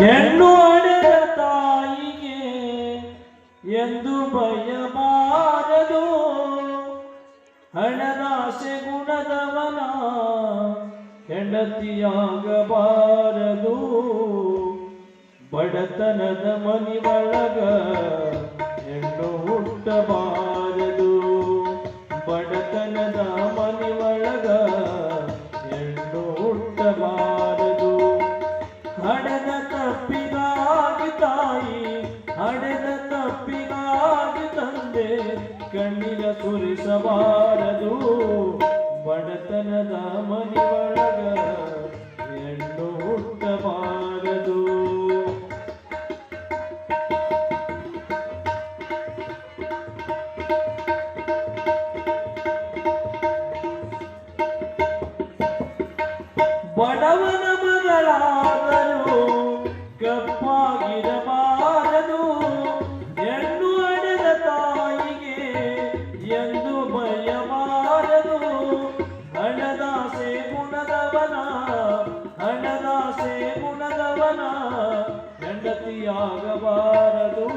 ಹೆಣ್ಣು ಅಡೆದ ತಾಯಿಗೆ ಎಂದು ಬಯಬಾರದು, ಹಣದಾಸೆ ಗುಣದವನ ಹೆಂಡತಿಯಾಗಬಾರದು. ಬಡತನದ ಮನಿಯೊಳಗ ಹೆಣ್ಣು ಹುಟ್ಟಬಾರದು, ಬಡತನದ ಮನಿಯೊಳಗ ಹೆಣ್ಣು ಹುಟ್ಟಬಾರದು. ಹಡೆದ ತಪ್ಪಿಗಾಗಿ ತಾಯಿ, ಹಡೆದ ತಪ್ಪಿಗಾಗಿ ತಂದೆ ಕಣ್ಣೀರ ಸುರಿಸಬಾರದು. ಬಡತನದ ಮನಿಯೊಳಗ ಹೆಣ್ಣು ಹುಟ್ಟಬಾರದು. ಬಡವನ ಮಗಳಾದರೂ ಕಪ್ಪಾಗಿರಬಾರದು, ಹೆಣ್ಣು ಅಡೆದ ತಾಯಿಗೆ ಎಂದು ಬಯಬಾರದು. ಹಣದಾಸೆ ಗುಣದವನ, ಹಣದಾಸೆ ಗುಣದವನ ಹೆಂಡತಿಯಾಗಬಾರದು.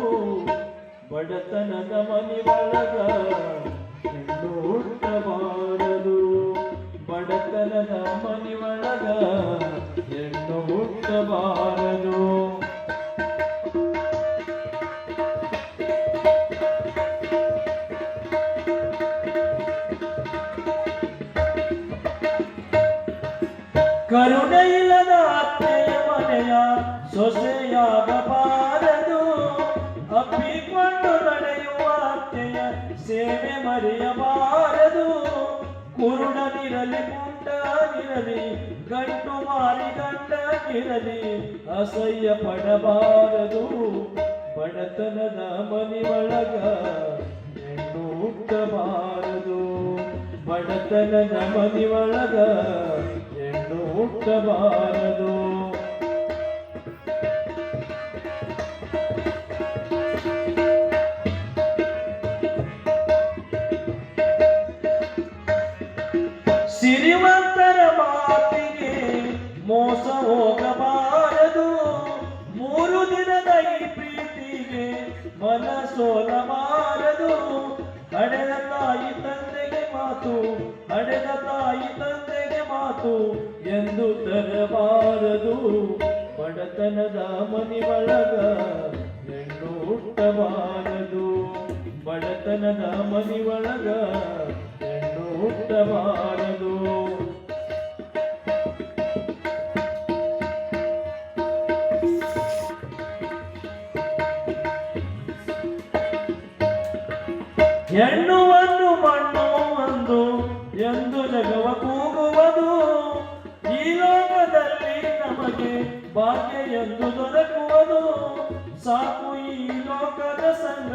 ಬಡತನದ ಮನಿಯೊಳಗ ಹೆಣ್ಣು ಹುಟ್ಟಬಾರದು, ಬಡತನದ ಮನಿಯೊಳಗ ಹೆಣ್ಣು ಹುಟ್ಟಬಾರದು. ಕರುಣೆ ಇಲ್ಲದ ಅತ್ತೆಯ ಮನೆಯ ಸೊಸೆಯಾಗಬಾರದು, ಅಪ್ಪಿಕೊಂಡು ನಡೆಯುವ ಅತ್ತೆಯ ಸೇವೆ ಮರೆಯಬಾರದು. ಕುರುಡನಿರಲಿ ಕುಂಟನಿರಲಿ ಗಂಟು ಮಾರಿ ಗಂಡನಿರಲಿ ಅಸಹ್ಯ ಪಡಬಾರದು. ಬಡತನದ ಮನಿಯೊಳಗ ಹೆಣ್ಣು ಹುಟ್ಟಬಾರದು, ಬಡತನದ ಮನಿಯೊಳಗ ಹೆಣ್ಣು ಹುಟ್ಟಬಾರದು. ಸಿರಿವಂತರ ಮಾತಿಗೆ ಮೋಸ ಹೋಗಬಾರದು, 3 ದಿನದ ಈ ಪ್ರೀತಿಗೆ ಮನಸೋಲಬಾರದು. ಹಡೆದ ತಾಯಿ ತಂದೆಗೆ ಮಾತು, ಹಡೆದ ತಾಯಿ ತಂದೆಗೆ ಮಾತು ಎಂದು ತರಬಾರದು. ಬಡತನದ ಮನಿಯೊಳಗ ಹೆಣ್ಣು ಹುಟ್ಟಬಾರದು, ಬಡತನದ ಮನಿಯೊಳಗ ಹೆಣ್ಣು ಹುಟ್ಟಬಾರದು. ಹೆಣ್ಣುವನ್ನು ಮಣ್ಣು ಅಂದು ಎಂದು ಜಗವ ಕೂಗುವುದು, ಈ ಲೋಕದಲ್ಲಿ ನಮಗೆ ಭಾಗ್ಯ ಎಂದು ದೊರಕುವುದು. ಸಾಕು ಈ ಲೋಕದ ಸಂಗ,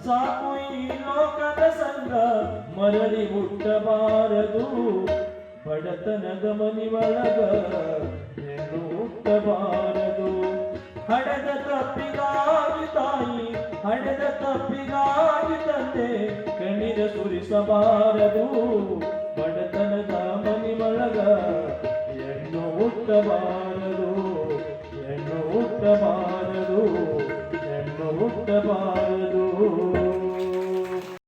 ಸಾಕು ಈ ಲೋಕದ ಸಂಗ, ಮರಳಿ ಹುಟ್ಟಬಾರದು. ಬಡತನದ ಮನಿಯೊಳಗ ಹೆಣ್ಣು ಹುಟ್ಟಬಾರದು. ಹಡೆದ ತಪ್ಪಿಗಾಗಿ ತಾಯಿ, ಹಡೆದ ತಪ್ಪಿಗಾಗಿ ತಂದೆ ಕಣ್ಣೀರ ಸುರಿಸಬಾರದು. ಬಡತನದ ಮನಿಯೊಳಗ ಹೆಣ್ಣು ಹುಟ್ಟಬಾರದು, ಹೆಣ್ಣು ಹುಟ್ಟಬಾರದು, ಹೆಣ್ಣು ಹುಟ್ಟಬಾರದು.